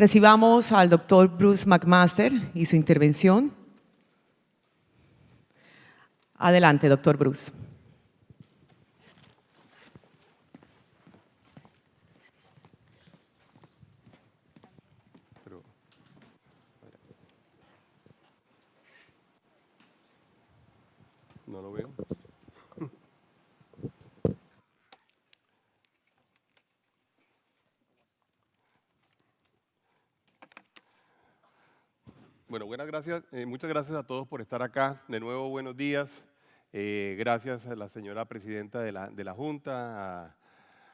Recibamos al doctor Bruce McMaster y su intervención. Adelante, doctor Bruce. No lo veo. Bueno, muchas gracias a todos por estar acá. De nuevo, buenos días. Gracias a la señora presidenta de la Junta,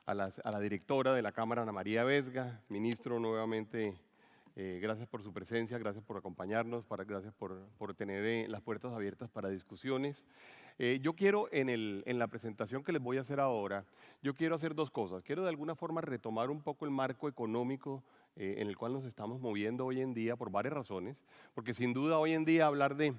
a la directora de la Cámara, Ana María Vesga, ministro, nuevamente, gracias por su presencia, gracias por acompañarnos, gracias por tener las puertas abiertas para discusiones. Yo quiero, en la presentación que les voy a hacer ahora, yo quiero hacer dos cosas. Quiero de alguna forma retomar un poco el marco económico en el cual nos estamos moviendo hoy en día por varias razones, porque sin duda hoy en día hablar del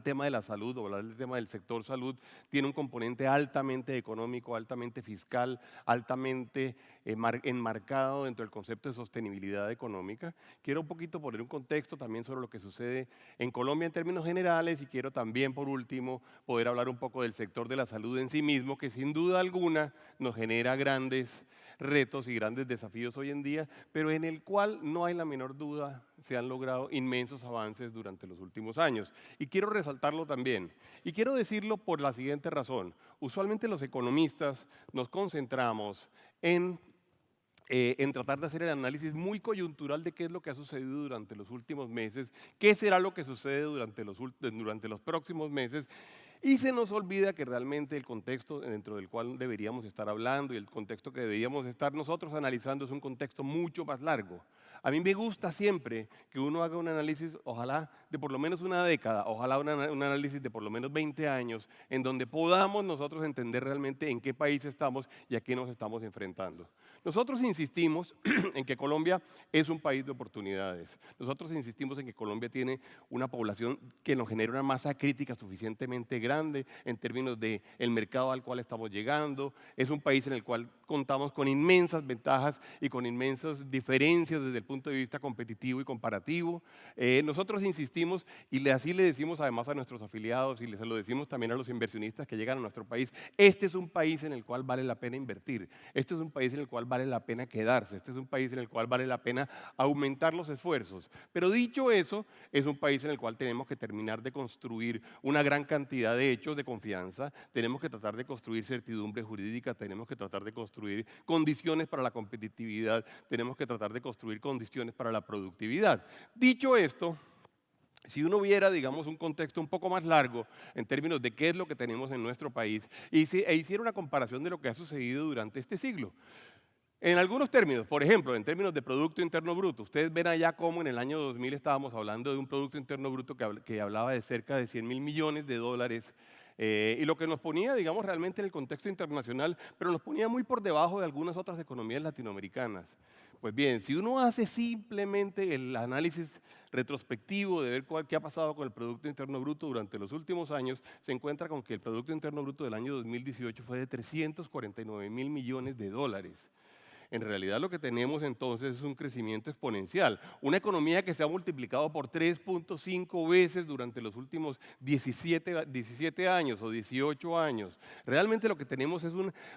tema de la salud o hablar del tema del sector salud tiene un componente altamente económico, altamente fiscal, altamente enmarcado dentro del concepto de sostenibilidad económica. Quiero un poquito poner un contexto también sobre lo que sucede en Colombia en términos generales y quiero también, por último, poder hablar un poco del sector de la salud en sí mismo, que sin duda alguna nos genera grandes retos y grandes desafíos hoy en día, pero en el cual no hay la menor duda, se han logrado inmensos avances durante los últimos años. Y quiero resaltarlo también. Y quiero decirlo por la siguiente razón. Usualmente los economistas nos concentramos en tratar de hacer el análisis muy coyuntural de qué es lo que ha sucedido durante los últimos meses, qué será lo que sucede durante los próximos meses, y se nos olvida que realmente el contexto dentro del cual deberíamos estar hablando y el contexto que deberíamos estar nosotros analizando es un contexto mucho más largo. A mí me gusta siempre que uno haga un análisis, ojalá de por lo menos una década, ojalá un análisis de por lo menos 20 años, en donde podamos nosotros entender realmente en qué país estamos y a qué nos estamos enfrentando. Nosotros insistimos en que Colombia es un país de oportunidades. Nosotros insistimos en que Colombia tiene una población que nos genera una masa crítica suficientemente grande en términos del mercado al cual estamos llegando. Es un país en el cual contamos con inmensas ventajas y con inmensas diferencias desde el punto de vista competitivo y comparativo. Nosotros insistimos y así le decimos además a nuestros afiliados y se lo decimos también a los inversionistas que llegan a nuestro país, este es un país en el cual vale la pena invertir, este es un país en el cual vale la pena quedarse, este es un país en el cual vale la pena aumentar los esfuerzos. Pero dicho eso, es un país en el cual tenemos que terminar de construir una gran cantidad de hechos de confianza, tenemos que tratar de construir certidumbre jurídica, tenemos que tratar de construir condiciones para la competitividad, tenemos que tratar de construir condiciones para la productividad. Dicho esto, si uno viera, digamos, un contexto un poco más largo en términos de qué es lo que tenemos en nuestro país e hiciera una comparación de lo que ha sucedido durante este siglo. En algunos términos, por ejemplo, en términos de Producto Interno Bruto, ustedes ven allá cómo en el año 2000 estábamos hablando de un Producto Interno Bruto que hablaba de cerca de 100.000 millones de dólares y lo que nos ponía, digamos, realmente en el contexto internacional, pero nos ponía muy por debajo de algunas otras economías latinoamericanas. Pues bien, si uno hace simplemente el análisis retrospectivo de ver qué ha pasado con el Producto Interno Bruto durante los últimos años, se encuentra con que el Producto Interno Bruto del año 2018 fue de 349.000 millones de dólares. En realidad lo que tenemos entonces es un crecimiento exponencial, una economía que se ha multiplicado por 3.5 veces durante los últimos 17 años o 18 años. Realmente lo que tenemos es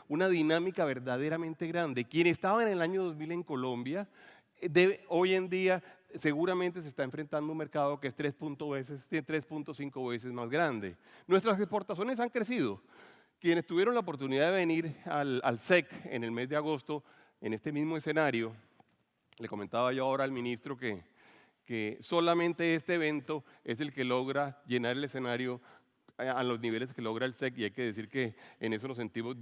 una dinámica verdaderamente grande. Quien estaba en el año 2000 en Colombia, hoy en día seguramente se está enfrentando a un mercado que es 3.5 veces más grande. Nuestras exportaciones han crecido. Quienes tuvieron la oportunidad de venir al SEC en el mes de agosto, en este mismo escenario, le comentaba yo ahora al ministro que solamente este evento es el que logra llenar el escenario a los niveles que logra el SEC, y hay que decir que de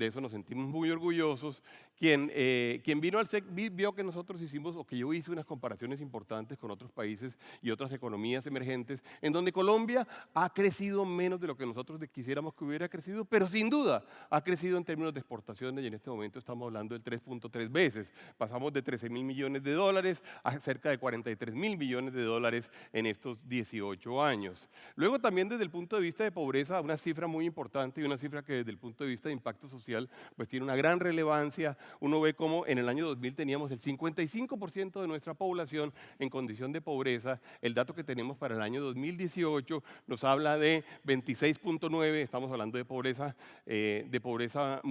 eso nos sentimos muy orgullosos. Quien vino al SEC vio que nosotros hicimos, o que yo hice unas comparaciones importantes con otros países y otras economías emergentes, en donde Colombia ha crecido menos de lo que nosotros quisiéramos que hubiera crecido, pero sin duda ha crecido en términos de exportaciones y en este momento estamos hablando del 3.3 veces. Pasamos de 13.000 millones de dólares a cerca de 43.000 millones de dólares en estos 18 años. Luego también desde el punto de vista de pobreza, una cifra muy importante y una cifra que desde el punto de vista de impacto social pues tiene una gran relevancia uno ve cómo en el año 2000 teníamos el 55% de nuestra población en condición de pobreza. El dato que tenemos para el año 2018 nos habla de 26.9, estamos hablando de pobreza, de pobreza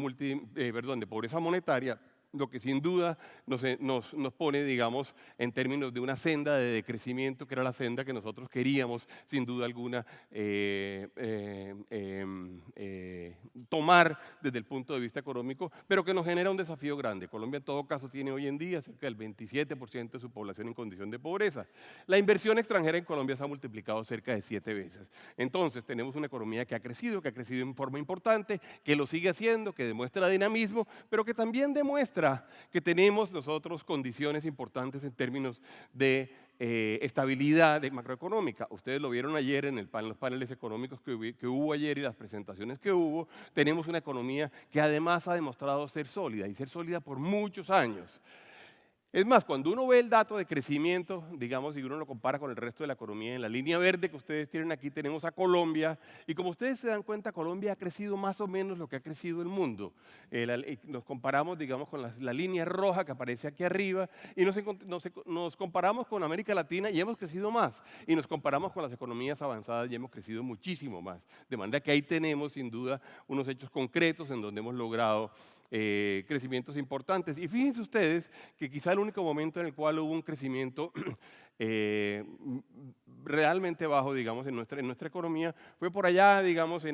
monetaria, lo que sin duda nos pone, digamos, en términos de una senda de decrecimiento, que era la senda que nosotros queríamos, sin duda alguna, tomar desde el punto de vista económico, pero que nos genera un desafío grande. Colombia, en todo caso, tiene hoy en día cerca del 27% de su población en condición de pobreza. La inversión extranjera en Colombia se ha multiplicado cerca de 7 veces. Entonces, tenemos una economía que ha crecido en forma importante, que lo sigue haciendo, que demuestra dinamismo, pero que también demuestra que tenemos nosotros condiciones importantes en términos de estabilidad macroeconómica. Ustedes lo vieron ayer en los paneles económicos que hubo ayer y las presentaciones que hubo. Tenemos una economía que además ha demostrado ser sólida y ser sólida por muchos años. Es más, cuando uno ve el dato de crecimiento, digamos, y uno lo compara con el resto de la economía, en la línea verde que ustedes tienen aquí tenemos a Colombia, y como ustedes se dan cuenta, Colombia ha crecido más o menos lo que ha crecido el mundo. Nos comparamos, digamos, con la línea roja que aparece aquí arriba, y nos comparamos con América Latina y hemos crecido más, y nos comparamos con las economías avanzadas y hemos crecido muchísimo más. De manera que ahí tenemos, sin duda, unos hechos concretos en donde hemos logrado crecimientos importantes. Y fíjense ustedes que quizá el único momento en el cual hubo un crecimiento realmente bajo, digamos, en nuestra economía fue por allá, digamos,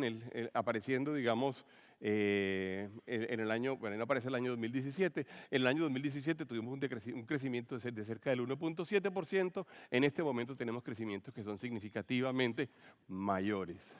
apareciendo, digamos, en el año, bueno, no aparece el año 2017. En el año 2017 tuvimos un crecimiento de cerca del 1.7%. En este momento tenemos crecimientos que son significativamente mayores.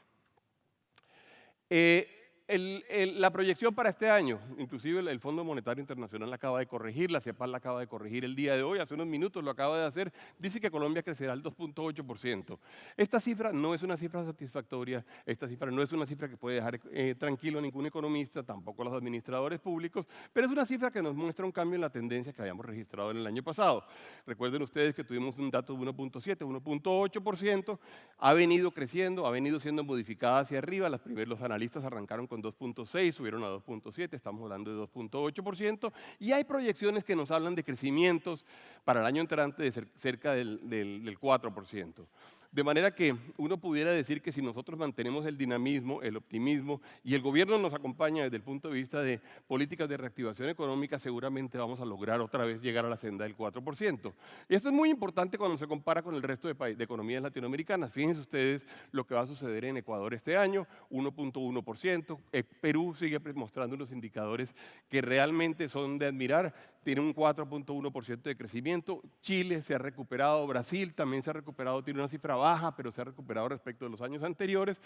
La proyección para este año, inclusive el Fondo Monetario Internacional la acaba de corregir, la CEPAL la acaba de corregir el día de hoy, hace unos minutos lo acaba de hacer, dice que Colombia crecerá al 2.8%. Esta cifra no es una cifra satisfactoria, esta cifra no es una cifra que puede dejar tranquilo a ningún economista, tampoco a los administradores públicos, pero es una cifra que nos muestra un cambio en la tendencia que habíamos registrado en el año pasado. Recuerden ustedes que tuvimos un dato de 1.7, 1.8%, ha venido creciendo, ha venido siendo modificada hacia arriba, los analistas arrancaron con 2.6, subieron a 2.7, estamos hablando de 2.8%, y hay proyecciones que nos hablan de crecimientos para el año entrante de cerca del 4%. De manera que uno pudiera decir que si nosotros mantenemos el dinamismo, el optimismo, y el gobierno nos acompaña desde el punto de vista de políticas de reactivación económica, seguramente vamos a lograr otra vez llegar a la senda del 4%. Y esto es muy importante cuando se compara con el resto de economías latinoamericanas. Fíjense ustedes lo que va a suceder en Ecuador este año, 1.1%. Perú sigue mostrando unos indicadores que realmente son de admirar, tiene un 4.1% de crecimiento. Chile se ha recuperado, Brasil también se ha recuperado, tiene una cifra baja, pero se ha recuperado respecto de los años anteriores.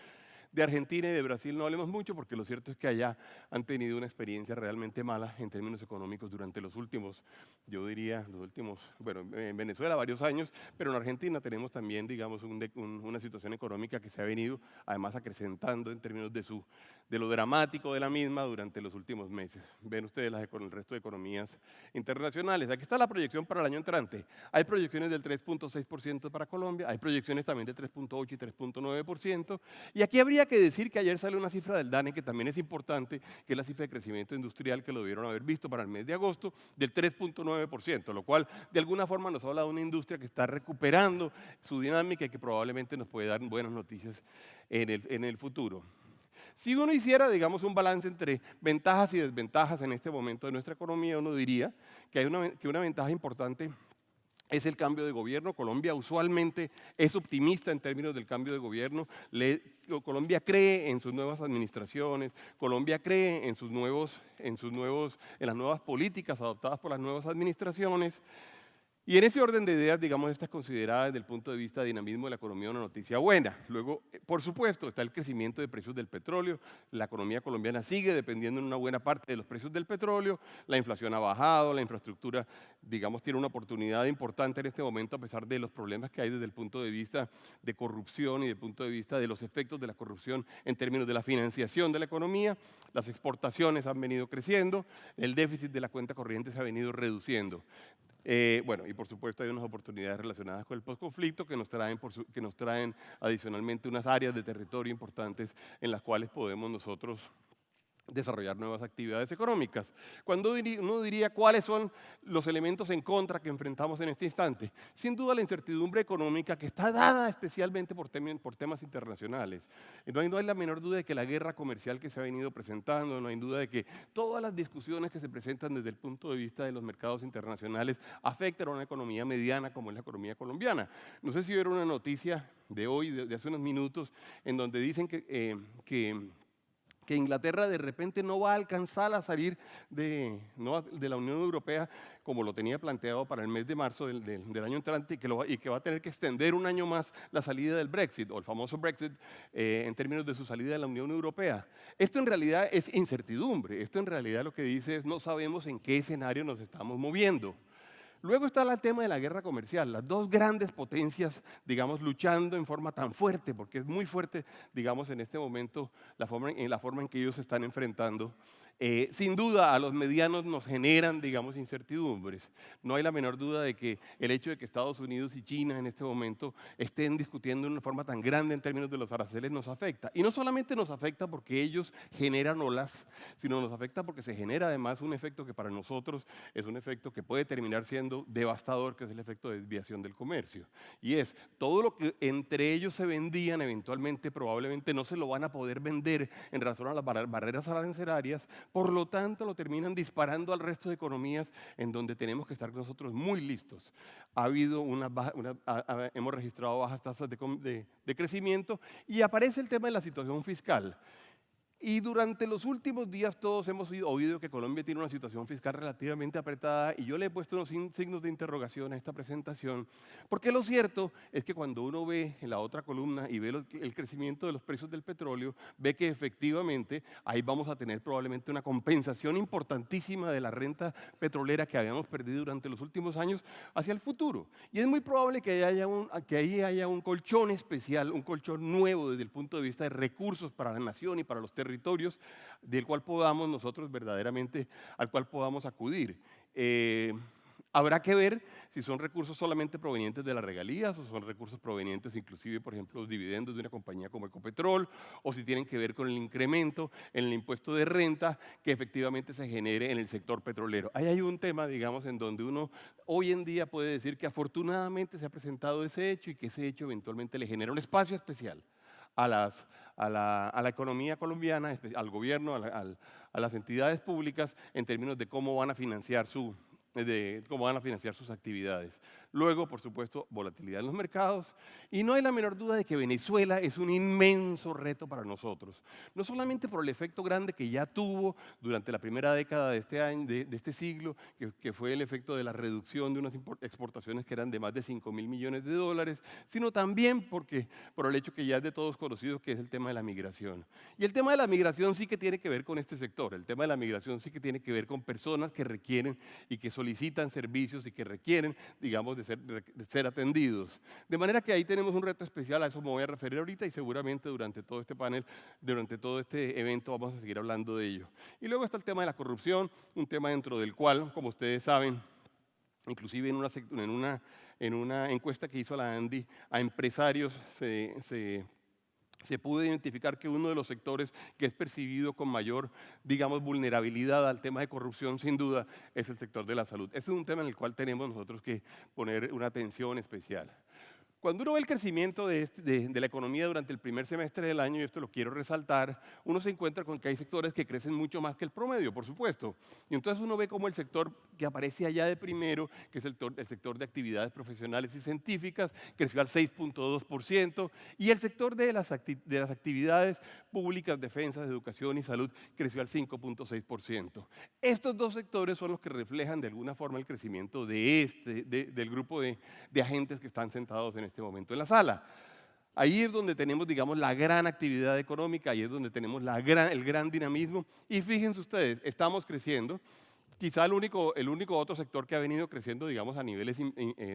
De Argentina y de Brasil no hablemos mucho porque lo cierto es que allá han tenido una experiencia realmente mala en términos económicos durante los últimos, yo diría, bueno, en Venezuela varios años, pero en Argentina tenemos también, digamos, una situación económica que se ha venido además acrecentando en términos de lo dramático de la misma durante los últimos meses. Ven ustedes el resto de economías internacionales. Aquí está la proyección para el año entrante. Hay proyecciones del 3.6% para Colombia, hay proyecciones también de 3.8 y 3.9%, y aquí habría que decir que ayer sale una cifra del DANE que también es importante, que es la cifra de crecimiento industrial que lo debieron haber visto para el mes de agosto, del 3.9%, lo cual de alguna forma nos habla de una industria que está recuperando su dinámica y que probablemente nos puede dar buenas noticias en el futuro. Si uno hiciera, digamos, un balance entre ventajas y desventajas en este momento de nuestra economía, uno diría que una ventaja importante es el cambio de gobierno. Colombia usualmente es optimista en términos del cambio de gobierno. Colombia cree en sus nuevas administraciones, Colombia cree en las nuevas políticas adoptadas por las nuevas administraciones. Y en ese orden de ideas, digamos, esta es considerada desde el punto de vista de dinamismo de la economía una noticia buena. Luego, por supuesto, está el crecimiento de precios del petróleo. La economía colombiana sigue dependiendo en una buena parte de los precios del petróleo. La inflación ha bajado, la infraestructura, digamos, tiene una oportunidad importante en este momento a pesar de los problemas que hay desde el punto de vista de corrupción y desde el punto de vista de los efectos de la corrupción en términos de la financiación de la economía. Las exportaciones han venido creciendo, el déficit de la cuenta corriente se ha venido reduciendo. Bueno, y por supuesto hay unas oportunidades relacionadas con el posconflicto que nos traen adicionalmente unas áreas de territorio importantes en las cuales podemos nosotros desarrollar nuevas actividades económicas. Cuando uno diría cuáles son los elementos en contra que enfrentamos en este instante, sin duda la incertidumbre económica que está dada especialmente por temas internacionales. No hay la menor duda de que la guerra comercial que se ha venido presentando, no hay duda de que todas las discusiones que se presentan desde el punto de vista de los mercados internacionales afectan a una economía mediana como es la economía colombiana. No sé si vieron una noticia de hoy, de hace unos minutos, en donde dicen que Inglaterra de repente no va a alcanzar a salir de la Unión Europea como lo tenía planteado para el mes de marzo del año entrante y que va a tener que extender un año más la salida del Brexit, o el famoso Brexit, en términos de su salida de la Unión Europea. Esto en realidad es incertidumbre, esto en realidad lo que dice es no sabemos en qué escenario nos estamos moviendo. Luego está el tema de la guerra comercial, las dos grandes potencias, digamos, luchando en forma tan fuerte, porque es muy fuerte, digamos, en este momento la forma en que ellos se están enfrentando. Sin duda, a los medianos nos generan, digamos, incertidumbres. No hay la menor duda de que el hecho de que Estados Unidos y China en este momento estén discutiendo de una forma tan grande en términos de los aranceles nos afecta. Y no solamente nos afecta porque ellos generan olas, sino nos afecta porque se genera además un efecto que para nosotros es un efecto que puede terminar siendo devastador, que es el efecto de desviación del comercio. Y es todo lo que entre ellos se vendían eventualmente, probablemente no se lo van a poder vender en razón a las barreras arancelarias, por lo tanto lo terminan disparando al resto de economías en donde tenemos que estar nosotros muy listos. Hemos registrado bajas tasas de crecimiento y aparece el tema de la situación fiscal. Y durante los últimos días todos hemos oído que Colombia tiene una situación fiscal relativamente apretada y yo le he puesto unos signos de interrogación a esta presentación, porque lo cierto es que cuando uno ve en la otra columna y ve el crecimiento de los precios del petróleo, ve que efectivamente ahí vamos a tener probablemente una compensación importantísima de la renta petrolera que habíamos perdido durante los últimos años hacia el futuro. Y es muy probable que ahí haya un colchón especial, un colchón nuevo desde el punto de vista de recursos para la nación y para los territorios del cual podamos nosotros verdaderamente, al cual podamos acudir. Habrá que ver si son recursos solamente provenientes de las regalías o son recursos provenientes inclusive, por ejemplo, los dividendos de una compañía como Ecopetrol, o si tienen que ver con el incremento en el impuesto de renta que efectivamente se genere en el sector petrolero. Ahí hay un tema, digamos, en donde uno hoy en día puede decir que afortunadamente se ha presentado ese hecho y que ese hecho eventualmente le genera un espacio especial a la economía colombiana, al gobierno, a las entidades públicas en términos de cómo van a financiar sus actividades. Luego, por supuesto, volatilidad en los mercados. Y no hay la menor duda de que Venezuela es un inmenso reto para nosotros. No solamente por el efecto grande que ya tuvo durante la primera década de este año, de este siglo, que fue el efecto de la reducción de unas exportaciones que eran de más de 5.000 millones de dólares, sino también por el hecho que ya es de todos conocido, que es el tema de la migración. Y el tema de la migración sí que tiene que ver con este sector. El tema de la migración sí que tiene que ver con personas que requieren y que solicitan servicios y que requieren, digamos, de ser atendidos. De manera que ahí tenemos un reto especial, a eso me voy a referir ahorita y seguramente durante todo este panel, durante todo este evento vamos a seguir hablando de ello. Y luego está el tema de la corrupción, un tema dentro del cual, como ustedes saben, inclusive en una encuesta que hizo la ANDI a empresarios se pudo identificar que uno de los sectores que es percibido con mayor, digamos, vulnerabilidad al tema de corrupción, sin duda, es el sector de la salud. Este es un tema en el cual tenemos nosotros que poner una atención especial. Cuando uno ve el crecimiento de la economía durante el primer semestre del año, y esto lo quiero resaltar, uno se encuentra con que hay sectores que crecen mucho más que el promedio, por supuesto. Y entonces uno ve como el sector que aparece allá de primero, que es el sector de actividades profesionales y científicas, creció al 6.2%, y el sector de las actividades públicas, defensa, educación y salud, creció al 5.6%. Estos dos sectores son los que reflejan de alguna forma el crecimiento del grupo de agentes que están sentados en este momento en la sala. Ahí es donde tenemos, digamos, la gran actividad económica, ahí es donde tenemos el gran dinamismo. Y fíjense ustedes, estamos creciendo. Quizá el único otro sector que ha venido creciendo, digamos, a niveles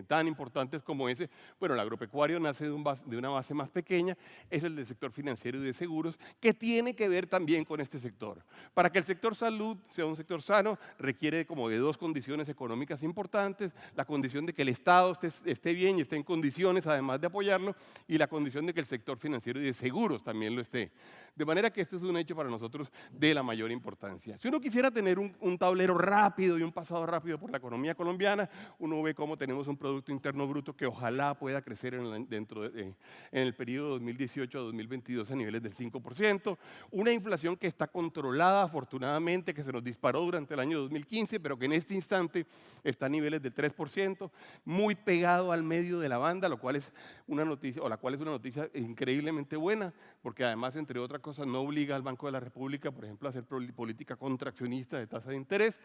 tan importantes como ese, bueno, el agropecuario nace de una base más pequeña, es el del sector financiero y de seguros, que tiene que ver también con este sector. Para que el sector salud sea un sector sano, requiere como de dos condiciones económicas importantes, la condición de que el Estado esté bien y esté en condiciones, además de apoyarlo, y la condición de que el sector financiero y de seguros también lo esté. De manera que este es un hecho para nosotros de la mayor importancia. Si uno quisiera tener un tablero rápido y un pasado rápido por la economía colombiana, uno ve cómo tenemos un Producto Interno Bruto que ojalá pueda crecer en el periodo 2018 a 2022 a niveles del 5%, una inflación que está controlada afortunadamente, que se nos disparó durante el año 2015, pero que en este instante está a niveles del 3%, muy pegado al medio de la banda, lo cual es una noticia, increíblemente buena, porque además, entre otras cosas, no obliga al Banco de la República, por ejemplo, a hacer política contraccionista de tasa de interés.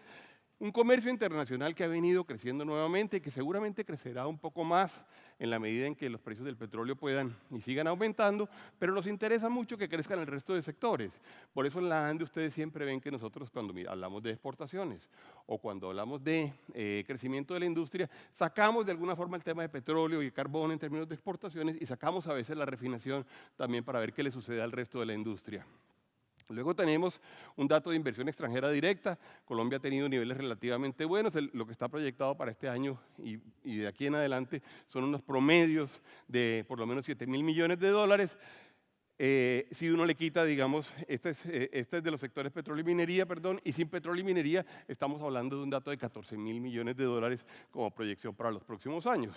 Un comercio internacional que ha venido creciendo nuevamente y que seguramente crecerá un poco más en la medida en que los precios del petróleo puedan y sigan aumentando, pero nos interesa mucho que crezcan el resto de sectores. Por eso en la ANDE ustedes siempre ven que nosotros cuando hablamos de exportaciones o cuando hablamos de crecimiento de la industria, sacamos de alguna forma el tema de petróleo y carbón en términos de exportaciones y sacamos a veces la refinación también para ver qué le sucede al resto de la industria. Luego tenemos un dato de inversión extranjera directa. Colombia ha tenido niveles relativamente buenos. Lo que está proyectado para este año y de aquí en adelante son unos promedios de por lo menos 7.000 millones de dólares. Si uno le quita, digamos, este es de los sectores petróleo y minería, perdón, y sin petróleo y minería estamos hablando de un dato de 14.000 millones de dólares como proyección para los próximos años.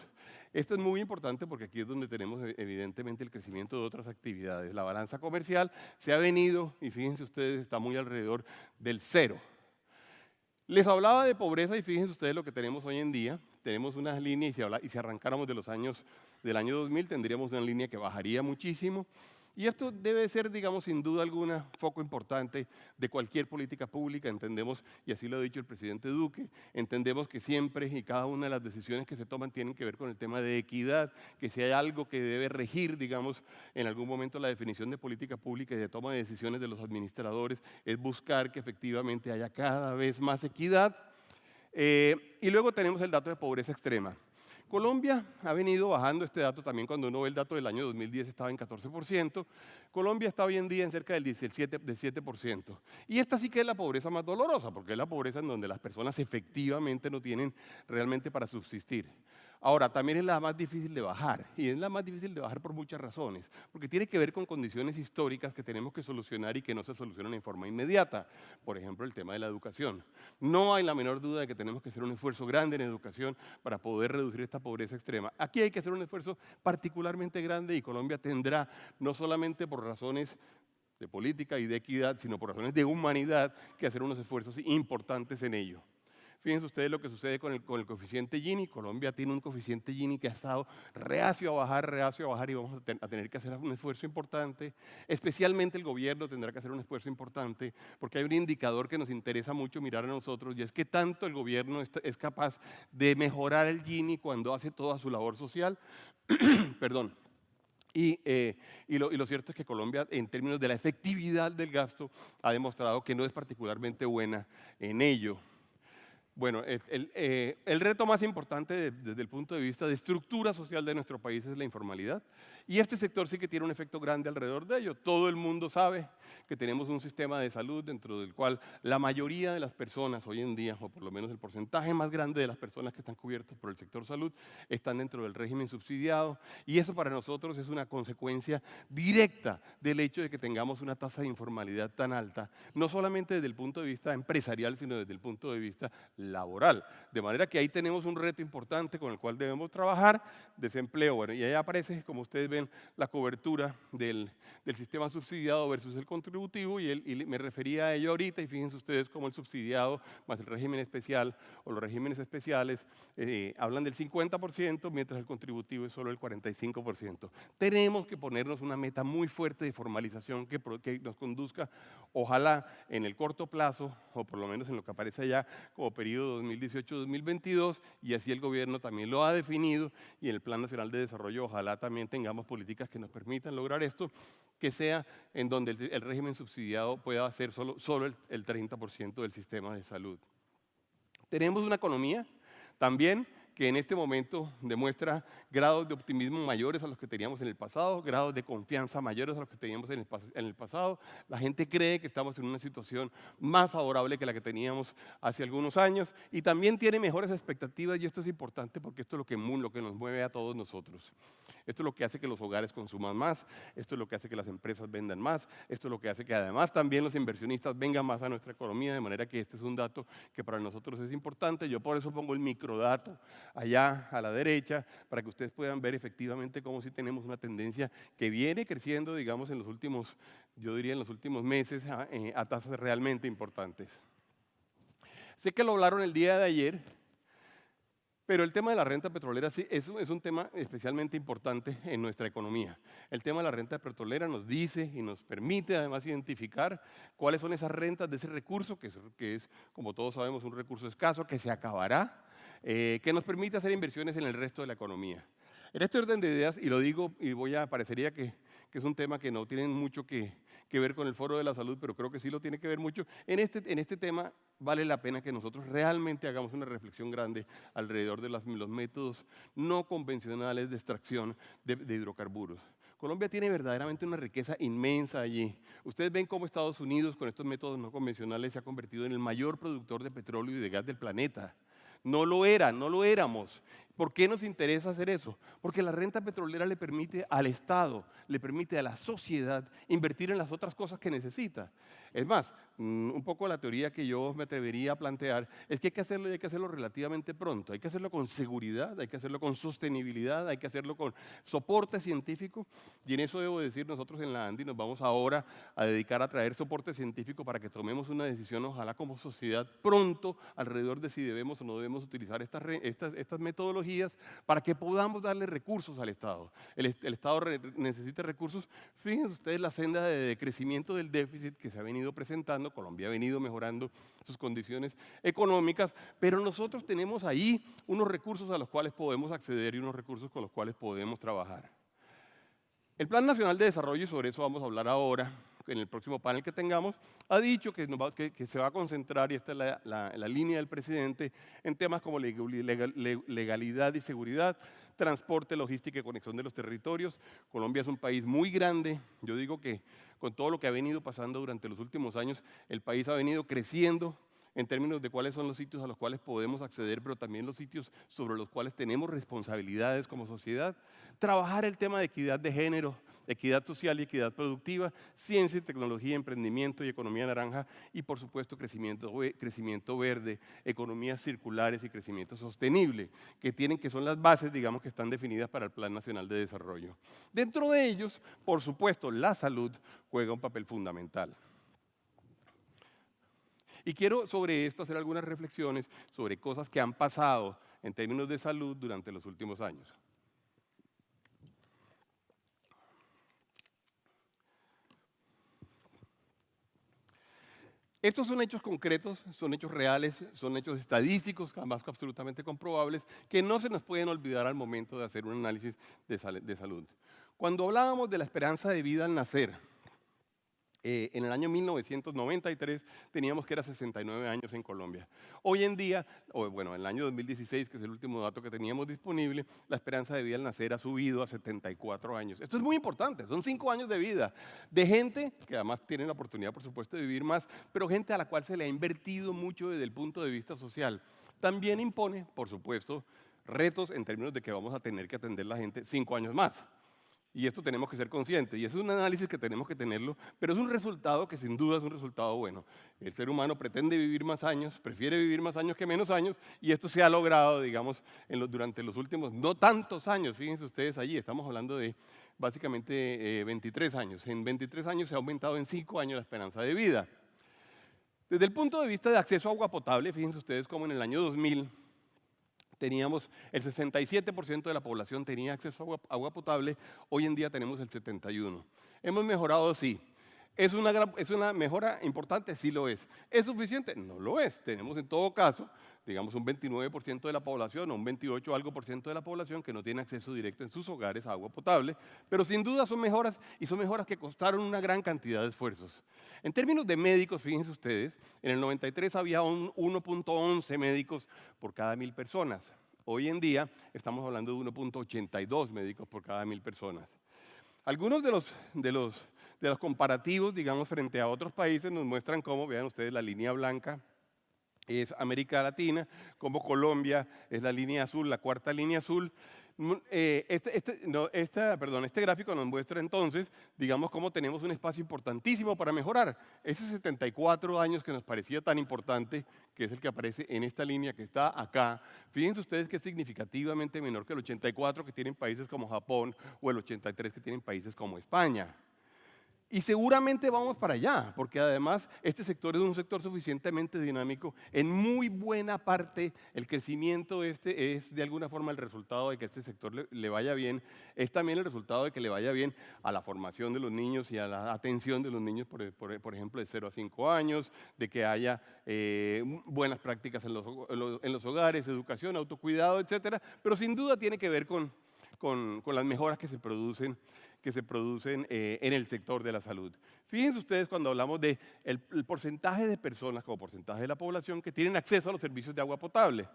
Esto es muy importante porque aquí es donde tenemos evidentemente el crecimiento de otras actividades. La balanza comercial se ha venido, y fíjense ustedes, está muy alrededor del 0. Les hablaba de pobreza y fíjense ustedes lo que tenemos hoy en día. Tenemos unas líneas y si arrancáramos del año 2000 tendríamos una línea que bajaría muchísimo. Y esto debe ser, digamos, sin duda alguna, foco importante de cualquier política pública. Entendemos, y así lo ha dicho el presidente Duque, entendemos que siempre y cada una de las decisiones que se toman tienen que ver con el tema de equidad, que si hay algo que debe regir, digamos, en algún momento la definición de política pública y de toma de decisiones de los administradores, es buscar que efectivamente haya cada vez más equidad. Y luego tenemos el dato de pobreza extrema. Colombia ha venido bajando este dato también cuando uno ve el dato del año 2010 estaba en 14%. Colombia está hoy en día en cerca del 7%. Y esta sí que es la pobreza más dolorosa, porque es la pobreza en donde las personas efectivamente no tienen realmente para subsistir. Ahora, también es la más difícil de bajar, y es la más difícil de bajar por muchas razones, porque tiene que ver con condiciones históricas que tenemos que solucionar y que no se solucionan en forma inmediata. Por ejemplo, el tema de la educación. No hay la menor duda de que tenemos que hacer un esfuerzo grande en educación para poder reducir esta pobreza extrema. Aquí hay que hacer un esfuerzo particularmente grande y Colombia tendrá, no solamente por razones de política y de equidad, sino por razones de humanidad, que hacer unos esfuerzos importantes en ello. Fíjense ustedes lo que sucede con el coeficiente Gini. Colombia tiene un coeficiente Gini que ha estado reacio a bajar y vamos a tener que hacer un esfuerzo importante. Especialmente el gobierno tendrá que hacer un esfuerzo importante porque hay un indicador que nos interesa mucho mirar a nosotros y es que tanto el gobierno es capaz de mejorar el Gini cuando hace toda su labor social. Perdón. Y lo cierto es que Colombia, en términos de la efectividad del gasto, ha demostrado que no es particularmente buena en ello. Bueno, el reto más importante desde el punto de vista de estructura social de nuestro país es la informalidad. Y este sector sí que tiene un efecto grande alrededor de ello. Todo el mundo sabe que tenemos un sistema de salud dentro del cual la mayoría de las personas hoy en día, o por lo menos el porcentaje más grande de las personas que están cubiertas por el sector salud, están dentro del régimen subsidiado. Y eso para nosotros es una consecuencia directa del hecho de que tengamos una tasa de informalidad tan alta, no solamente desde el punto de vista empresarial, sino desde el punto de vista laboral. De manera que ahí tenemos un reto importante con el cual debemos trabajar. Desempleo, bueno, y ahí aparece, como ustedes ven, la cobertura del sistema subsidiado versus el contributivo, y me refería a ello ahorita, y fíjense ustedes cómo el subsidiado más el régimen especial o los regímenes especiales hablan del 50%, mientras el contributivo es solo el 45%. Tenemos que ponernos una meta muy fuerte de formalización que nos conduzca, ojalá en el corto plazo, o por lo menos en lo que aparece allá como periodo 2018-2022, y así el gobierno también lo ha definido, y en el Plan Nacional de Desarrollo ojalá también tengamos políticas que nos permitan lograr esto, que sea en donde el régimen subsidiado pueda ser solo el 30% del sistema de salud. Tenemos una economía también que en este momento demuestra grados de optimismo mayores a los que teníamos en el pasado, grados de confianza mayores a los que teníamos en el pasado. La gente cree que estamos en una situación más favorable que la que teníamos hace algunos años y también tiene mejores expectativas, y esto es importante porque esto es lo que nos mueve a todos nosotros. Esto es lo que hace que los hogares consuman más, esto es lo que hace que las empresas vendan más, esto es lo que hace que además también los inversionistas vengan más a nuestra economía, de manera que este es un dato que para nosotros es importante. Yo por eso pongo el microdato allá a la derecha, para que ustedes puedan ver efectivamente cómo sí tenemos una tendencia que viene creciendo, digamos, en los últimos, yo diría en los últimos meses, a tasas realmente importantes. Sé que lo hablaron el día de ayer, pero el tema de la renta petrolera sí es un tema especialmente importante en nuestra economía. El tema de la renta petrolera nos dice y nos permite además identificar cuáles son esas rentas de ese recurso, que es, como todos sabemos, un recurso escaso, que se acabará, que nos permite hacer inversiones en el resto de la economía. En este orden de ideas, y lo digo, y parecería que es un tema que no tiene mucho que ver con el Foro de la Salud, pero creo que sí lo tiene que ver mucho. En este tema vale la pena que nosotros realmente hagamos una reflexión grande alrededor de los métodos no convencionales de extracción de hidrocarburos. Colombia tiene verdaderamente una riqueza inmensa allí. Ustedes ven cómo Estados Unidos con estos métodos no convencionales se ha convertido en el mayor productor de petróleo y de gas del planeta. No lo era, no lo éramos. ¿Por qué nos interesa hacer eso? Porque la renta petrolera le permite al Estado, le permite a la sociedad invertir en las otras cosas que necesita. Es más, un poco la teoría que yo me atrevería a plantear es que hay que hacerlo y hay que hacerlo relativamente pronto. Hay que hacerlo con seguridad, hay que hacerlo con sostenibilidad, hay que hacerlo con soporte científico. Y en eso debo decir, nosotros en la ANDI nos vamos ahora a dedicar a traer soporte científico para que tomemos una decisión, ojalá como sociedad, pronto, alrededor de si debemos o no debemos utilizar estas metodologías para que podamos darle recursos al Estado. El Estado necesita recursos. Fíjense ustedes la senda de crecimiento del déficit que se ha venido presentando. Colombia ha venido mejorando sus condiciones económicas, pero nosotros tenemos ahí unos recursos a los cuales podemos acceder y unos recursos con los cuales podemos trabajar. El Plan Nacional de Desarrollo, y sobre eso vamos a hablar ahora, en el próximo panel que tengamos, ha dicho que se va a concentrar, y esta es la línea del presidente, en temas como legalidad y seguridad, transporte, logística y conexión de los territorios. Colombia es un país muy grande. Yo digo que con todo lo que ha venido pasando durante los últimos años, el país ha venido creciendo en términos de cuáles son los sitios a los cuales podemos acceder, pero también los sitios sobre los cuales tenemos responsabilidades como sociedad. Trabajar el tema de equidad de género, equidad social y equidad productiva, ciencia y tecnología, emprendimiento y economía naranja, y por supuesto crecimiento verde, economías circulares y crecimiento sostenible, que son las bases, digamos, que están definidas para el Plan Nacional de Desarrollo. Dentro de ellos, por supuesto, la salud juega un papel fundamental. Y quiero sobre esto hacer algunas reflexiones sobre cosas que han pasado en términos de salud durante los últimos años. Estos son hechos concretos, son hechos reales, son hechos estadísticos, además absolutamente comprobables, que no se nos pueden olvidar al momento de hacer un análisis de salud. Cuando hablábamos de la esperanza de vida al nacer, en el año 1993 teníamos que era 69 años en Colombia. Hoy en día, en el año 2016, que es el último dato que teníamos disponible, la esperanza de vida al nacer ha subido a 74 años. Esto es muy importante, son 5 años de vida de gente que además tiene la oportunidad, por supuesto, de vivir más, pero gente a la cual se le ha invertido mucho desde el punto de vista social. También impone, por supuesto, retos en términos de que vamos a tener que atender a la gente 5 años más. Y esto tenemos que ser conscientes, y es un análisis que tenemos que tenerlo, pero es un resultado que sin duda es un resultado bueno. El ser humano pretende vivir más años, prefiere vivir más años que menos años, y esto se ha logrado, digamos, durante los últimos, no tantos años, fíjense ustedes allí, estamos hablando de básicamente 23 años. En 23 años se ha aumentado en 5 años la esperanza de vida. Desde el punto de vista de acceso a agua potable, fíjense ustedes cómo en el año 2000, teníamos el 67% de la población tenía acceso a agua potable, hoy en día tenemos el 71%. Hemos mejorado, sí. ¿Es una mejora importante? Sí lo es. ¿Es suficiente? No lo es. Tenemos en todo caso, digamos, un 29% de la población o un 28 algo por ciento de la población que no tiene acceso directo en sus hogares a agua potable, pero sin duda son mejoras, y son mejoras que costaron una gran cantidad de esfuerzos. En términos de médicos, fíjense ustedes, en el 93 había 1.11 médicos por cada 1000 personas. Hoy en día estamos hablando de 1.82 médicos por cada 1000 personas. Algunos de los comparativos, digamos, frente a otros países nos muestran cómo, vean ustedes, la línea blanca es América Latina, como Colombia es la línea azul, la cuarta línea azul. Este gráfico nos muestra entonces, digamos, cómo tenemos un espacio importantísimo para mejorar. Ese 74 años que nos parecía tan importante, que es el que aparece en esta línea que está acá, fíjense ustedes que es significativamente menor que el 84 que tienen países como Japón o el 83 que tienen países como España. Y seguramente vamos para allá, porque además este sector es un sector suficientemente dinámico. En muy buena parte el crecimiento es de alguna forma el resultado de que este sector le vaya bien. Es también el resultado de que le vaya bien a la formación de los niños y a la atención de los niños, por ejemplo, de 0 a 5 años, de que haya buenas prácticas en los hogares, educación, autocuidado, etcétera. Pero sin duda tiene que ver con las mejoras que se producen en el sector de la salud. Fíjense ustedes cuando hablamos del porcentaje de personas como porcentaje de la población que tienen acceso a los servicios de agua potable.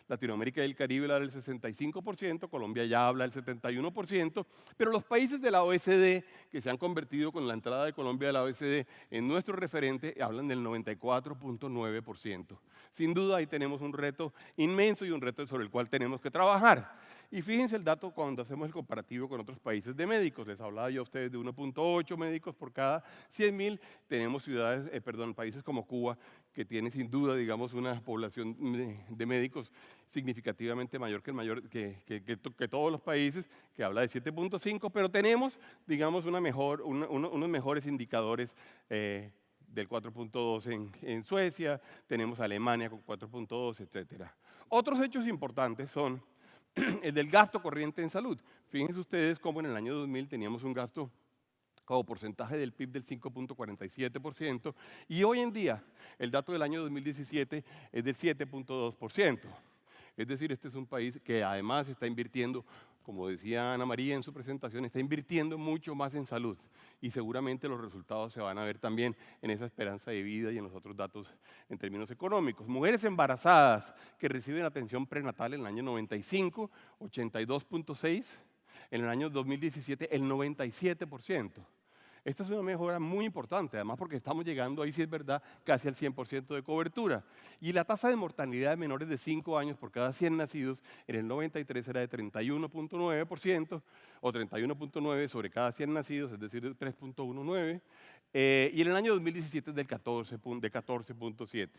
Latinoamérica y el Caribe habla del 65%, Colombia ya habla del 71%, pero los países de la OECD, que se han convertido con la entrada de Colombia a la OECD en nuestro referente, hablan del 94.9%. Sin duda ahí tenemos un reto inmenso y un reto sobre el cual tenemos que trabajar. Y fíjense el dato cuando hacemos el comparativo con otros países de médicos. Les hablaba yo a ustedes de 1.8 médicos por cada 100.000. Tenemos países como Cuba, que tiene sin duda, digamos, una población de médicos significativamente mayor que todos los países, que habla de 7.5, pero tenemos, digamos, unos mejores indicadores del 4.2 en Suecia, tenemos Alemania con 4.2, etcétera. Otros hechos importantes son el del gasto corriente en salud. Fíjense ustedes cómo en el año 2000 teníamos un gasto como porcentaje del PIB del 5.47% y hoy en día el dato del año 2017 es del 7.2%. Es decir, este es un país que además está invirtiendo, como decía Ana María en su presentación, está invirtiendo mucho más en salud y seguramente los resultados se van a ver también en esa esperanza de vida y en los otros datos en términos económicos. Mujeres embarazadas que reciben atención prenatal en el año 95, 82.6%, en el año 2017 el 97%. Esta es una mejora muy importante, además porque estamos llegando, ahí sí es verdad, casi al 100% de cobertura. Y la tasa de mortalidad de menores de 5 años por cada 100 nacidos en el 93 era de 31.9%, o 31.9 sobre cada 100 nacidos, es decir, 3.19. Y en el año 2017 es de 14.7,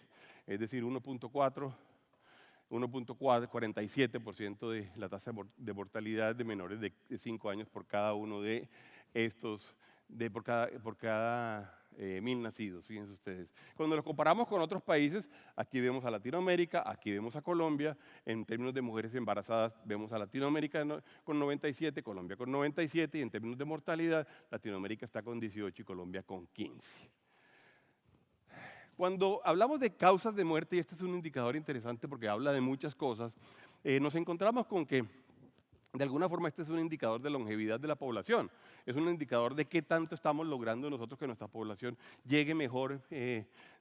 es decir, 1.47% de la tasa de mortalidad de menores de 5 años por cada uno de estos, por cada 1.000 nacidos, fíjense ustedes. Cuando lo comparamos con otros países, aquí vemos a Latinoamérica, aquí vemos a Colombia, en términos de mujeres embarazadas vemos a Latinoamérica con 97, Colombia con 97, y en términos de mortalidad, Latinoamérica está con 18 y Colombia con 15. Cuando hablamos de causas de muerte, y este es un indicador interesante porque habla de muchas cosas, nos encontramos con que de alguna forma este es un indicador de longevidad de la población, es un indicador de qué tanto estamos logrando nosotros que nuestra población llegue mejor,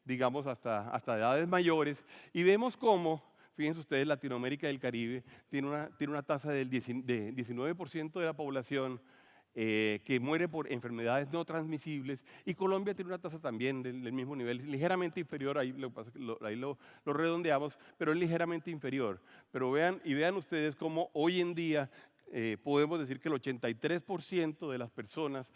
digamos, hasta edades mayores, y vemos cómo, fíjense ustedes, Latinoamérica y el Caribe tiene una tasa de 19% de la población que muere por enfermedades no transmisibles, y Colombia tiene una tasa también del mismo nivel, ligeramente inferior, ahí lo redondeamos, pero es ligeramente inferior. Pero vean ustedes cómo hoy en día podemos decir que el 83% de las personas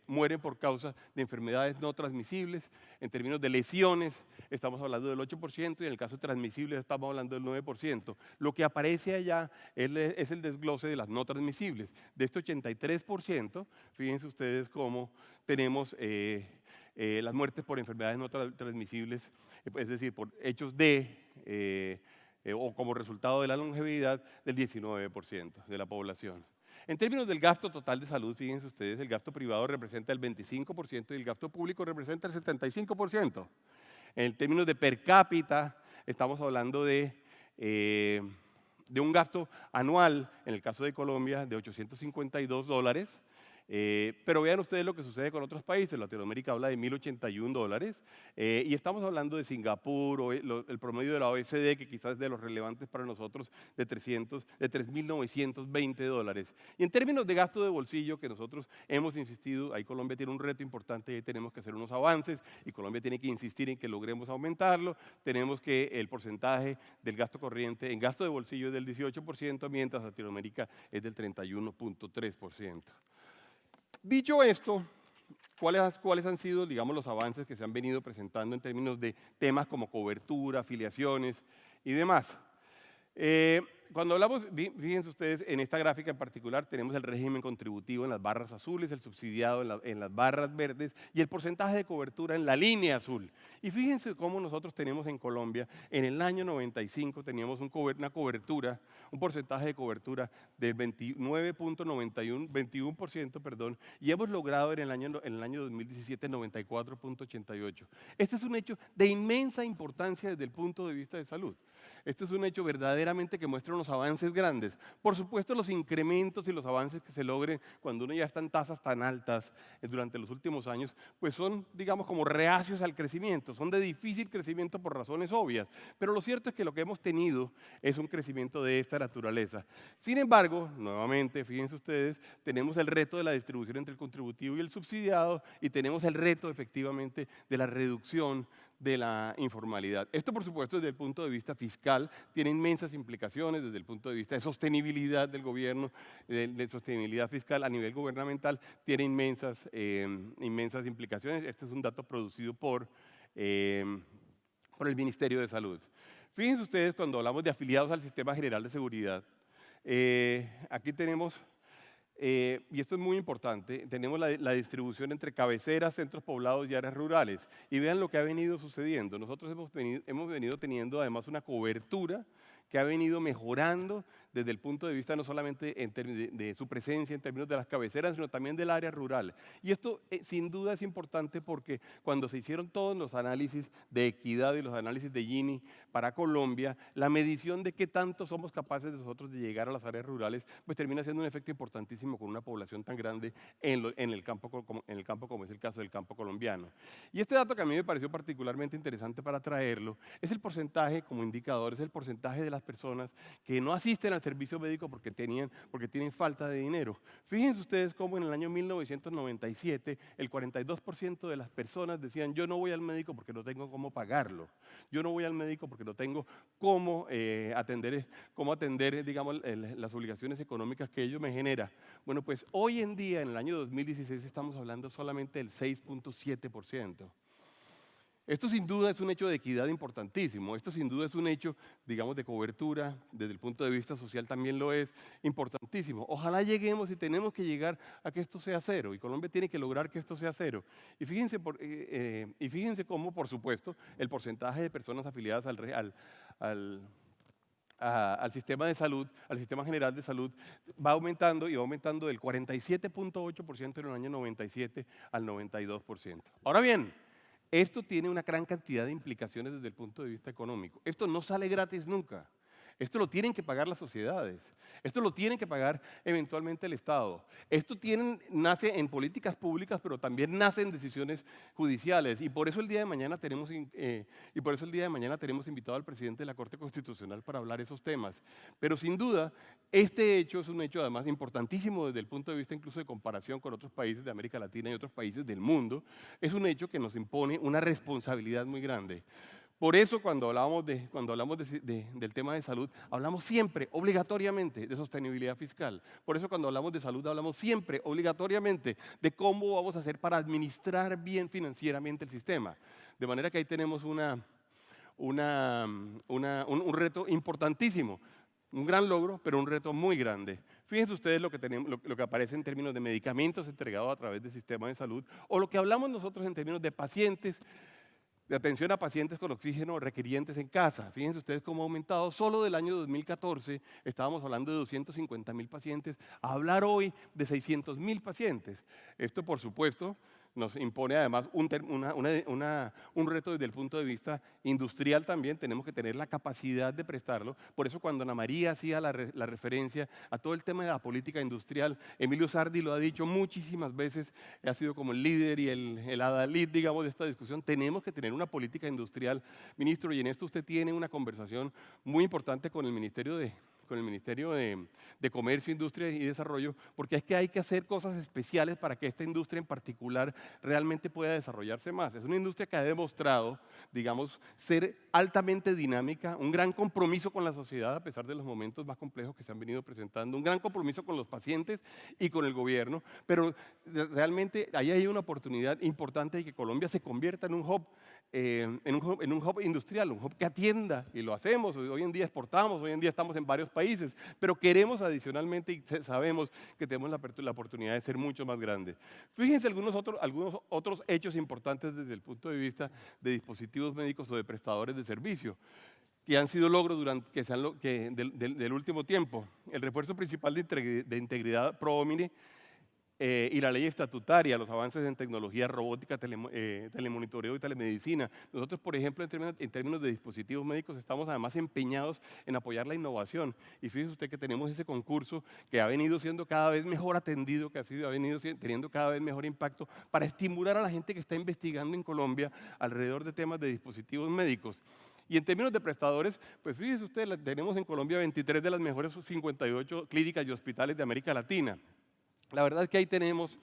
mueren por causa de enfermedades no transmisibles. En términos de lesiones, estamos hablando del 8%, y en el caso de transmisibles estamos hablando del 9%. Lo que aparece allá es el desglose de las no transmisibles. De este 83%, fíjense ustedes cómo tenemos las muertes por enfermedades no transmisibles, es decir, por hechos o como resultado de la longevidad del 19% de la población. En términos del gasto total de salud, fíjense ustedes, el gasto privado representa el 25% y el gasto público representa el 75%. En términos de per cápita, estamos hablando de un gasto anual, en el caso de Colombia, de $852, Pero vean ustedes lo que sucede con otros países. Latinoamérica habla de $1.081 y estamos hablando de Singapur o el promedio de la OECD, que quizás es de los relevantes para nosotros, de $3.920. Y en términos de gasto de bolsillo, que nosotros hemos insistido, ahí Colombia tiene un reto importante y ahí tenemos que hacer unos avances y Colombia tiene que insistir en que logremos aumentarlo. Tenemos que el porcentaje del gasto corriente en gasto de bolsillo es del 18%, mientras Latinoamérica es del 31.3%. Dicho esto, ¿cuáles han sido, digamos, los avances que se han venido presentando en términos de temas como cobertura, afiliaciones y demás? Cuando hablamos, fíjense ustedes, en esta gráfica en particular tenemos el régimen contributivo en las barras azules, el subsidiado en las barras verdes y el porcentaje de cobertura en la línea azul. Y fíjense cómo nosotros tenemos en Colombia, en el año 95 teníamos una cobertura, un porcentaje de cobertura del 21%, perdón, y hemos logrado en el año 2017 94.88. Este es un hecho de inmensa importancia desde el punto de vista de salud. Este es un hecho verdaderamente que muestra unos avances grandes. Por supuesto, los incrementos y los avances que se logren cuando uno ya está en tasas tan altas durante los últimos años, pues son, digamos, como reacios al crecimiento, son de difícil crecimiento por razones obvias. Pero lo cierto es que lo que hemos tenido es un crecimiento de esta naturaleza. Sin embargo, nuevamente, fíjense ustedes, tenemos el reto de la distribución entre el contributivo y el subsidiado y tenemos el reto, efectivamente, de la reducción de la informalidad. Esto, por supuesto, desde el punto de vista fiscal, tiene inmensas implicaciones, desde el punto de vista de sostenibilidad del gobierno, de sostenibilidad fiscal a nivel gubernamental, tiene inmensas implicaciones. Este es un dato producido por el Ministerio de Salud. Fíjense ustedes, cuando hablamos de afiliados al Sistema General de Seguridad, aquí tenemos, y esto es muy importante, tenemos la distribución entre cabeceras, centros poblados y áreas rurales. Y vean lo que ha venido sucediendo. Nosotros hemos venido teniendo además una cobertura que ha venido mejorando desde el punto de vista no solamente de su presencia en términos de las cabeceras, sino también del área rural. Y esto sin duda es importante porque cuando se hicieron todos los análisis de equidad y los análisis de Gini para Colombia, la medición de qué tanto somos capaces nosotros de llegar a las áreas rurales, pues termina siendo un efecto importantísimo con una población tan grande en el campo como es el caso del campo colombiano. Y este dato que a mí me pareció particularmente interesante para traerlo es el porcentaje, como indicador, es el porcentaje de las personas que no asisten al servicio médico porque tienen falta de dinero. Fíjense ustedes cómo en el año 1997 el 42% de las personas decían: yo no voy al médico porque no tengo cómo pagarlo, yo no voy al médico porque no tengo cómo atender, digamos, las obligaciones económicas que ello me genera. Bueno, pues hoy en día, en el año 2016, estamos hablando solamente del 6.7%. Esto sin duda es un hecho de equidad importantísimo, esto sin duda es un hecho, digamos, de cobertura, desde el punto de vista social también lo es importantísimo. Ojalá lleguemos y tenemos que llegar a que esto sea cero, y Colombia tiene que lograr que esto sea cero. Y fíjense cómo, por supuesto, el porcentaje de personas afiliadas al sistema de salud, al sistema general de salud, va aumentando y va aumentando del 47.8% en el año 97 al 92%. Ahora bien, esto tiene una gran cantidad de implicaciones desde el punto de vista económico. Esto no sale gratis nunca. Esto lo tienen que pagar las sociedades. Esto lo tiene que pagar eventualmente el Estado. Esto nace en políticas públicas, pero también nace en decisiones judiciales. Y por eso el día de mañana tenemos invitado al presidente de la Corte Constitucional para hablar esos temas. Pero sin duda, este hecho es un hecho además importantísimo desde el punto de vista incluso de comparación con otros países de América Latina y otros países del mundo. Es un hecho que nos impone una responsabilidad muy grande. Por eso cuando hablamos del tema de salud, hablamos siempre, obligatoriamente, de sostenibilidad fiscal. Por eso cuando hablamos de salud, hablamos siempre, obligatoriamente, de cómo vamos a hacer para administrar bien financieramente el sistema. De manera que ahí tenemos un reto importantísimo, un gran logro, pero un reto muy grande. Fíjense ustedes lo que aparece en términos de medicamentos entregados a través del sistema de salud, o lo que hablamos nosotros en términos de pacientes, de atención a pacientes con oxígeno requirientes en casa. Fíjense ustedes cómo ha aumentado. Solo del año 2014 estábamos hablando de 250.000 pacientes, a hablar hoy de 600.000 pacientes. Esto, por supuesto, nos impone además un reto desde el punto de vista industrial también. Tenemos que tener la capacidad de prestarlo. Por eso cuando Ana María hacía la referencia a todo el tema de la política industrial, Emilio Sardi lo ha dicho muchísimas veces, ha sido como el líder y el adalid, digamos, de esta discusión. Tenemos que tener una política industrial, ministro, y en esto usted tiene una conversación muy importante con el Ministerio de Comercio, Industria y Desarrollo, porque es que hay que hacer cosas especiales para que esta industria en particular realmente pueda desarrollarse más. Es una industria que ha demostrado, digamos, ser altamente dinámica, un gran compromiso con la sociedad a pesar de los momentos más complejos que se han venido presentando, un gran compromiso con los pacientes y con el gobierno, pero realmente ahí hay una oportunidad importante de que Colombia se convierta en un hub industrial, un hub que atienda, y lo hacemos. Hoy en día exportamos, hoy en día estamos en varios países, pero queremos adicionalmente y sabemos que tenemos la oportunidad de ser mucho más grandes. Fíjense algunos otros hechos importantes desde el punto de vista de dispositivos médicos o de prestadores de servicio, que han sido logros del último tiempo. El refuerzo principal de integridad pro homine y la ley estatutaria, los avances en tecnología robótica, telemonitoreo y telemedicina. Nosotros, por ejemplo, en términos de dispositivos médicos, estamos además empeñados en apoyar la innovación. Y fíjese usted que tenemos ese concurso que ha venido siendo cada vez mejor atendido, ha venido teniendo cada vez mejor impacto para estimular a la gente que está investigando en Colombia alrededor de temas de dispositivos médicos. Y en términos de prestadores, pues fíjese usted, tenemos en Colombia 23 de las mejores 58 clínicas y hospitales de América Latina. La verdad es que ahí tenemos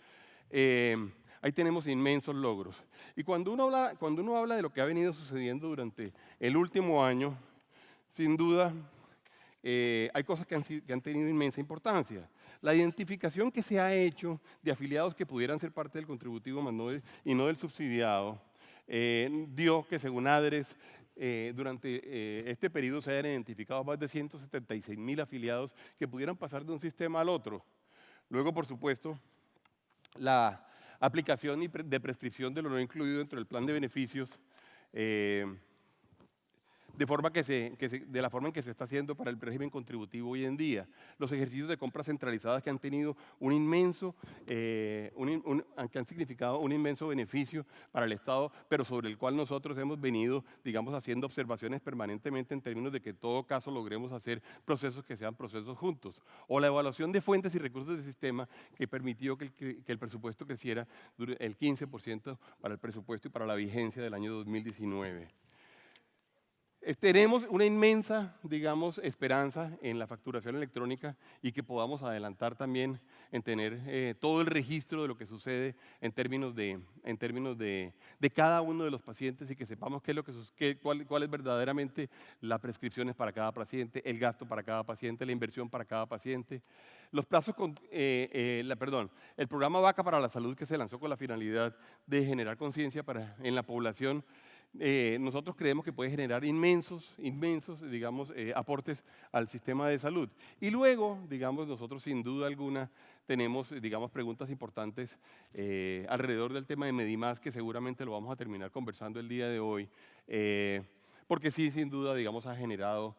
inmensos logros. Y cuando uno habla de lo que ha venido sucediendo durante el último año, sin duda hay cosas que han tenido inmensa importancia. La identificación que se ha hecho de afiliados que pudieran ser parte del contributivo y no del subsidiado, dio que según ADRES, durante este periodo se hayan identificado más de 176.000 afiliados que pudieran pasar de un sistema al otro. Luego, por supuesto, la aplicación de prescripción de lo no incluido dentro del plan de beneficios, de la forma en que se está haciendo para el régimen contributivo hoy en día. Los ejercicios de compras centralizadas que han tenido que han significado un inmenso beneficio para el Estado, pero sobre el cual nosotros hemos venido, digamos, haciendo observaciones permanentemente en términos de que en todo caso logremos hacer procesos que sean procesos juntos. O la evaluación de fuentes y recursos del sistema que permitió que el presupuesto creciera el 15% para el presupuesto y para la vigencia del año 2019. Tenemos una inmensa, digamos, esperanza en la facturación electrónica y que podamos adelantar también en tener todo el registro de lo que sucede en términos de cada uno de los pacientes y que sepamos cuál es verdaderamente las prescripciones para cada paciente, el gasto para cada paciente, la inversión para cada paciente. Los plazos el programa VACA para la salud, que se lanzó con la finalidad de generar conciencia en la población, nosotros creemos que puede generar inmensos, digamos, aportes al sistema de salud. Y luego, digamos, nosotros sin duda alguna tenemos, digamos, preguntas importantes alrededor del tema de Medimás, que seguramente lo vamos a terminar conversando el día de hoy, porque sí, sin duda, digamos, ha generado,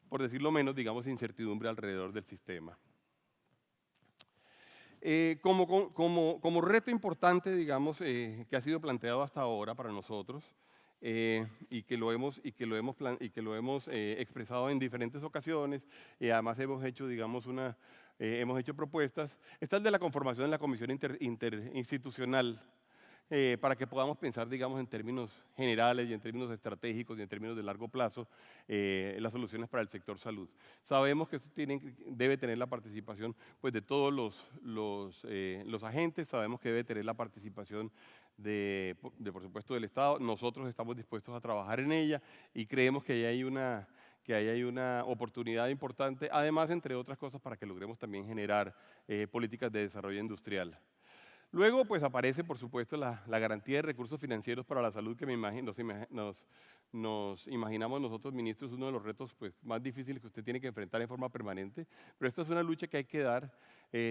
por decirlo menos, digamos, incertidumbre alrededor del sistema. Como reto importante, digamos, que ha sido planteado hasta ahora para nosotros y que lo hemos expresado en diferentes ocasiones y además hemos hecho, digamos, hemos hecho propuestas, está el de la conformación de la Comisión Interinstitucional para que podamos pensar, digamos, en términos generales y en términos estratégicos y en términos de largo plazo las soluciones para el sector salud. Sabemos que eso debe tener la participación pues, de todos los agentes, sabemos que debe tener la participación por supuesto, del Estado. Nosotros estamos dispuestos a trabajar en ella y creemos que ahí hay una oportunidad importante, además, entre otras cosas, para que logremos también generar políticas de desarrollo industrial. Luego, pues aparece, por supuesto, la garantía de recursos financieros para la salud, que nos imaginamos nosotros, ministros, uno de los retos pues, más difíciles que usted tiene que enfrentar en forma permanente. Pero esta es una lucha que hay que dar.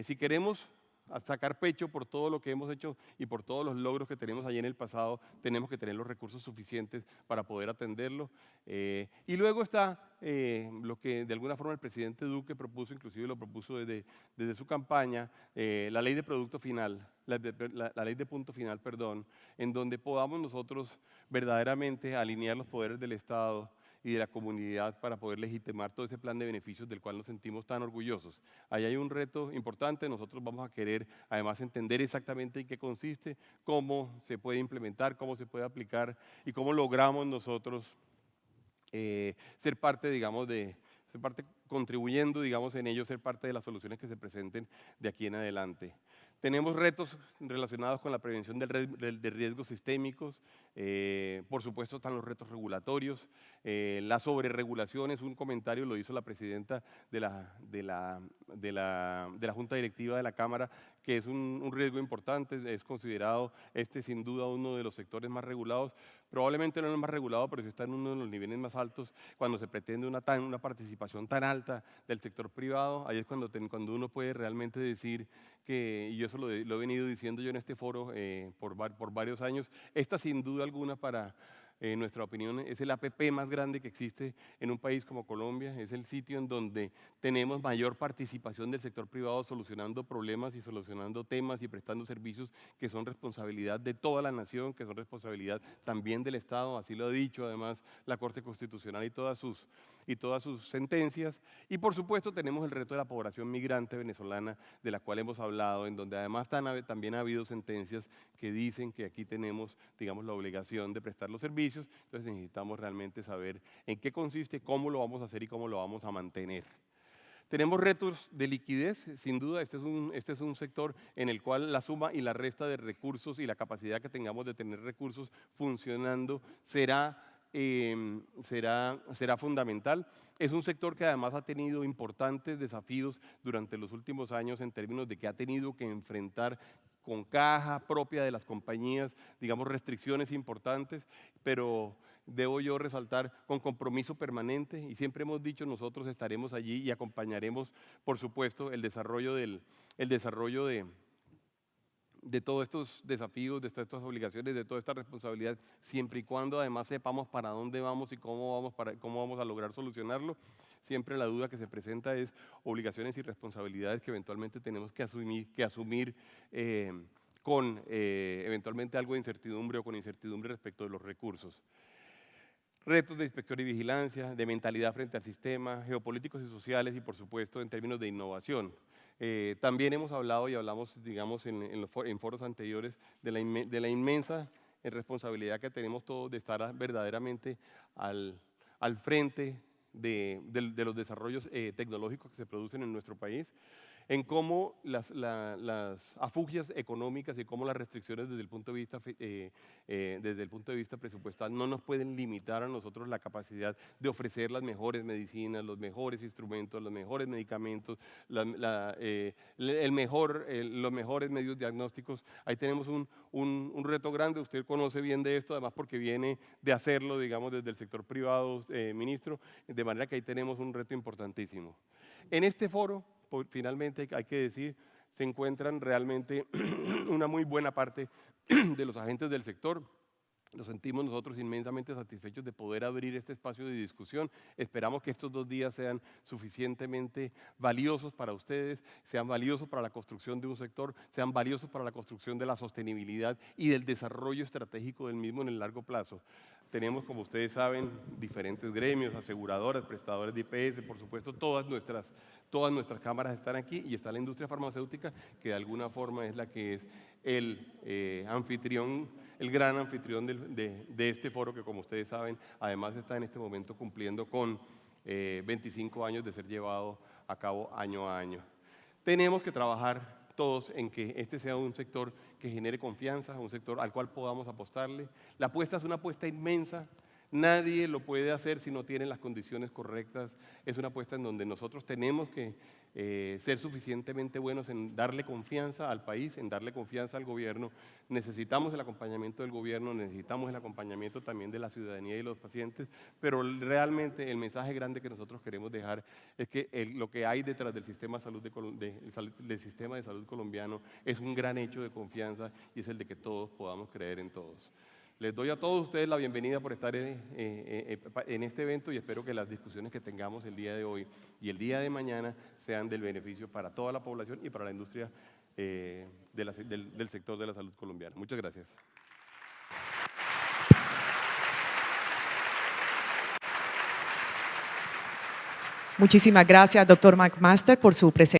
Si queremos a sacar pecho por todo lo que hemos hecho y por todos los logros que tenemos allí en el pasado, tenemos que tener los recursos suficientes para poder atenderlo. Y luego está lo que de alguna forma el presidente Duque propuso, inclusive lo propuso desde su campaña, la ley de producto final, la ley de punto final, perdón, en donde podamos nosotros verdaderamente alinear los poderes del Estado y de la comunidad para poder legitimar todo ese plan de beneficios del cual nos sentimos tan orgullosos. Ahí hay un reto importante, nosotros vamos a querer además entender exactamente en qué consiste, cómo se puede implementar, cómo se puede aplicar y cómo logramos nosotros ser parte, digamos, ser parte contribuyendo, digamos, en ello, ser parte de las soluciones que se presenten de aquí en adelante. Tenemos retos relacionados con la prevención de riesgos sistémicos, por supuesto están los retos regulatorios, la sobreregulación es un comentario, lo hizo la presidenta de la Junta Directiva de la Cámara, que es un riesgo importante, es considerado sin duda uno de los sectores más regulados, probablemente no el más regulado, pero sí está en uno de los niveles más altos cuando se pretende una participación tan alta del sector privado, ahí es cuando uno puede realmente decir que, y yo eso lo he venido diciendo yo en este foro por varios años, esta sin duda alguna para nuestra opinión es el APP más grande que existe en un país como Colombia, es el sitio en donde tenemos mayor participación del sector privado solucionando problemas y solucionando temas y prestando servicios que son responsabilidad de toda la nación, que son responsabilidad también del Estado, así lo ha dicho además la Corte Constitucional y todas sus sentencias. Y por supuesto tenemos el reto de la población migrante venezolana, de la cual hemos hablado, en donde además también ha habido sentencias que dicen que aquí tenemos, digamos, la obligación de prestar los servicios, entonces necesitamos realmente saber en qué consiste, cómo lo vamos a hacer y cómo lo vamos a mantener. Tenemos retos de liquidez, sin duda, este es un sector en el cual la suma y la resta de recursos y la capacidad que tengamos de tener recursos funcionando será fundamental. Es un sector que además ha tenido importantes desafíos durante los últimos años en términos de que ha tenido que enfrentar con caja propia de las compañías, digamos, restricciones importantes, pero debo yo resaltar con compromiso permanente y siempre hemos dicho nosotros estaremos allí y acompañaremos, por supuesto, el desarrollo de todos estos desafíos, de todas estas obligaciones, de toda esta responsabilidad, siempre y cuando además sepamos para dónde vamos y cómo vamos a lograr solucionarlo. Siempre la duda que se presenta es obligaciones y responsabilidades que eventualmente tenemos que asumir con eventualmente algo de incertidumbre o con incertidumbre respecto de los recursos. Retos de inspección y vigilancia, de mentalidad frente al sistema, geopolíticos y sociales y por supuesto en términos de innovación. También hemos hablado y hablamos, digamos, en foros anteriores de la inmensa responsabilidad que tenemos todos de estar verdaderamente al frente de los desarrollos tecnológicos que se producen en nuestro país, en cómo las afugias económicas y cómo las restricciones desde el punto de vista presupuestal no nos pueden limitar a nosotros la capacidad de ofrecer las mejores medicinas, los mejores instrumentos, los mejores medicamentos, los mejores medios diagnósticos. Ahí tenemos un reto grande, usted conoce bien de esto, además porque viene de hacerlo, digamos, desde el sector privado, ministro, de manera que ahí tenemos un reto importantísimo. En este foro, finalmente hay que decir, se encuentran realmente una muy buena parte de los agentes del sector. Nos sentimos nosotros inmensamente satisfechos de poder abrir este espacio de discusión. Esperamos que estos 2 días sean suficientemente valiosos para ustedes, sean valiosos para la construcción de un sector, sean valiosos para la construcción de la sostenibilidad y del desarrollo estratégico del mismo en el largo plazo. Tenemos, como ustedes saben, diferentes gremios, aseguradoras, prestadores de IPS, por supuesto, todas nuestras cámaras están aquí y está la industria farmacéutica, que de alguna forma es la que es el anfitrión, el gran anfitrión de este foro, que como ustedes saben, además está en este momento cumpliendo con 25 años de ser llevado a cabo año a año. Tenemos que trabajar todos en que este sea un sector que genere confianza, un sector al cual podamos apostarle. La apuesta es una apuesta inmensa. Nadie lo puede hacer si no tiene las condiciones correctas. Es una apuesta en donde nosotros tenemos que ser suficientemente buenos en darle confianza al país, en darle confianza al gobierno. Necesitamos el acompañamiento del gobierno, necesitamos el acompañamiento también de la ciudadanía y los pacientes, pero realmente el mensaje grande que nosotros queremos dejar es que lo que hay detrás del sistema del sistema de salud colombiano es un gran hecho de confianza y es el de que todos podamos creer en todos. Les doy a todos ustedes la bienvenida por estar en este evento y espero que las discusiones que tengamos el día de hoy y el día de mañana sean del beneficio para toda la población y para la industria del sector de la salud colombiana. Muchas gracias. Muchísimas gracias, doctor McMaster, por su presencia.